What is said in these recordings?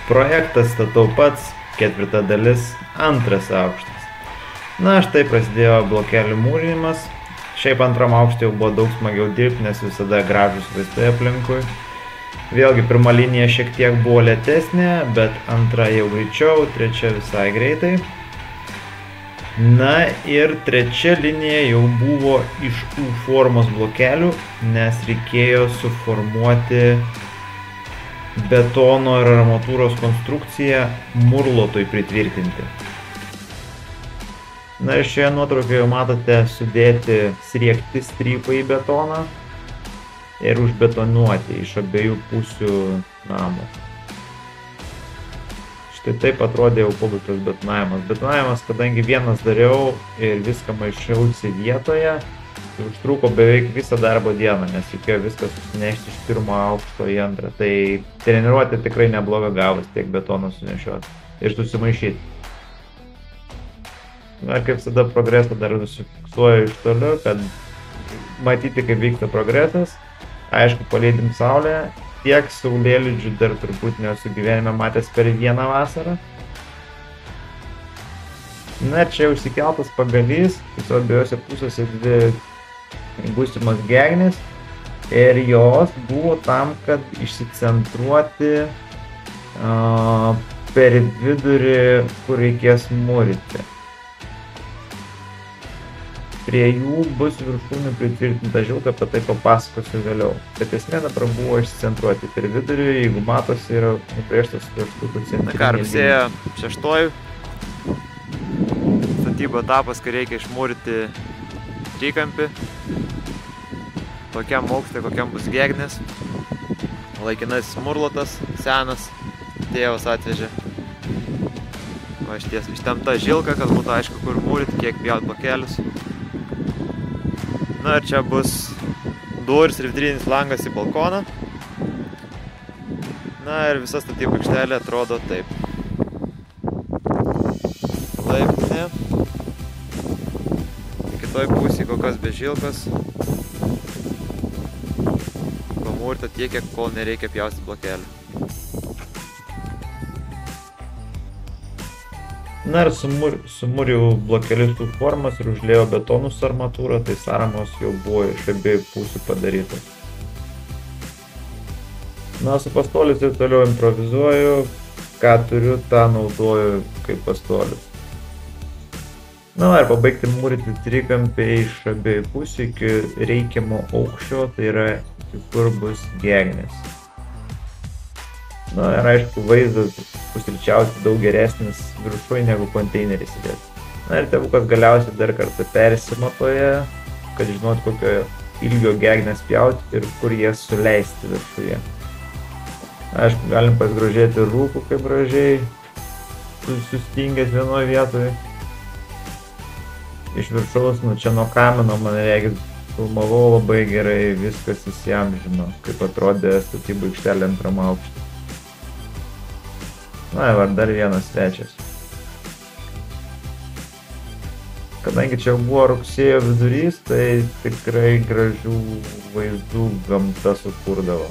Projektas statau pats, 4 dalis, 2 aukštas. Na, štai prasidėjo blokelių mūrinimas. Šiaip 2 aukšte jau buvo daug smagiau dirbti, nes visada gražus vaizdai aplinkui. Vėlgi, 1 linija šiek tiek buvo lėtesnė, bet 2 jau greičiau, 3 visai greitai. Na ir 3 linija jau buvo iš U formos blokelių, nes reikėjo suformuoti betono ir armatūros konstrukciją murlotui pritvirtinti. Na ir šioje nuotraukoje jau matote sudėti sriegti strypai į betoną ir užbetonuoti iš abiejų pusių namo. Štai taip atrodė jau pabaigtas betonavimas. Betonavimas, kadangi vienas dariau ir viską maišiausi vietoje, tai užtruko beveik visą darbo dieną, nes reikėjo viską susinešti iš 1 aukšto į 2. Tai treniruotė tikrai nebloga gavus tiek betono sunešioti ir susimaišyti. Na, kaip visada progresą dar nusifiksuoju iš toliau, kad matyti, kaip vyksta progresas. Aišku, paleidim saulę. Tiek saulėlydžių dar turbūt nesu gyvenime matęs per vieną vasarą. Na, čia jau išsikeltas pagalys, tiesiog abiejose pusėse 2 būsimas gegnės ir jos buvo tam, kad išsicentruoti per vidurį, kur reikės mūryti. Prie jų bus viršūnių pritvirtinta žilka, apie tai papasakosiu vėliau. Bet esmė dabar buvo išcentruoti per vidurį, jeigu matosi, yra nubrėžtas pieštukų centrinė linija. Na ką, rugsėjo 6. Statybo etapas, kai reikia išmūryti trikampį. Tokiam aukšte, kokiam bus gegnės. Laikinasis murlotas, senas, tėvas atvežė. O ištempta žilka, kad būtų aišku, kur mūryti, kiek pjaut blokelius. Na ir čia bus duris ir vitrinis langas į balkoną. Na ir visa statybų aikštelė atrodo taip. Laiptinė. Kitoj pusėje kokios be žilkos. Pamūrta tiek, kol nereikia pjausti blokelių. Na ir sumūriau blokelius tų formas ir užlėjau betonų su armatūra, tai sąramos jau buvo iš abiejų pusių padarytos. Na, su pastolius ir toliau improvizuoju, ką turiu, tą naudoju kaip pastolius. Na ir pabaigti mūryti trikampį iš abiejų pusių iki reikiamo aukščio, tai yra iki kur bus gegnės. Na ir aišku, vaizdas pusryčiausiai daug geresnis viršui negu konteinerį įsidėti. Na ir tėvukas galiausiai dar kartą persimatoja, kad žinot kokio ilgio gegnės pjauti ir kur jas suleisti viršuje. Aišku, galim pasigrožėti rūku kaip gražiai, sustingęs vienoje vietoje. Iš viršaus, nu čia nuo kamino, man regis, filmavau labai gerai, viskas įsiamžino, kaip atrodė statybų aikštelė 2 aukšte. Na ir dar vienas svečias. Kadangi čia buvo rugsėjo vidurys, tai tikrai gražių vaizdų gamta sukurdavo.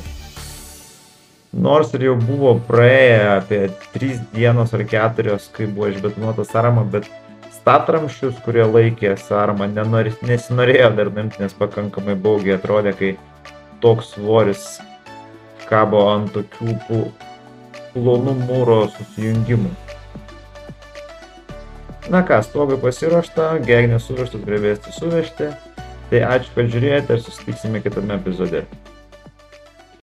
Nors ir jau buvo praėję apie 3 dienos ar 4, kai buvo išbetonuota sąrama, bet statramščius, kurie laikė sąramą, nesinorėjo dar nuimti, nes pakankamai baugiai atrodė, kai toks svoris kabo ant tokių plonų mūro susijungimų. Na ką, stogai pasiruošta, gegnės suvežtos, grevėsti suvežti. Tai ačiū, kad žiūrėjote ir susitiksime kitame epizode.